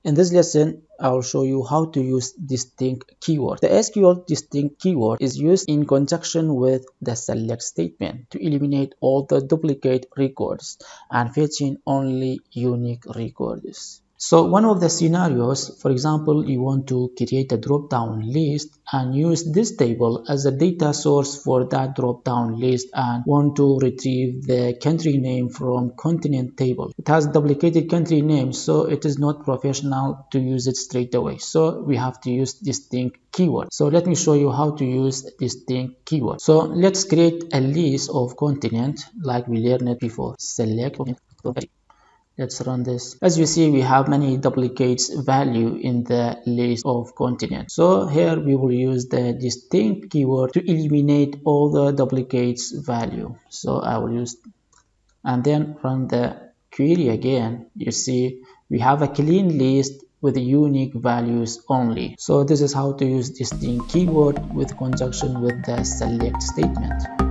In this lesson, I'll show you how to use distinct keyword. The SQL distinct keyword is used in conjunction with the select statement to eliminate all the duplicate records and fetch in only unique records. So one of the scenarios, for example, you want to create a drop-down list and use this table as a data source for that drop-down list and want to retrieve the country name from continent table. It has duplicated country names, so it is not professional to use it straight away. So we have to use distinct keyword. So let me show you how to use distinct keyword. So let's create a list of continent like we learned it before. Select. Let's run this. As you see, we have many duplicates value in the list of continents. So here we will use the distinct keyword to eliminate all the duplicates value. So I will use and then run the query again. You see we have a clean list with unique values only. So this is how to use distinct keyword with conjunction with the select statement.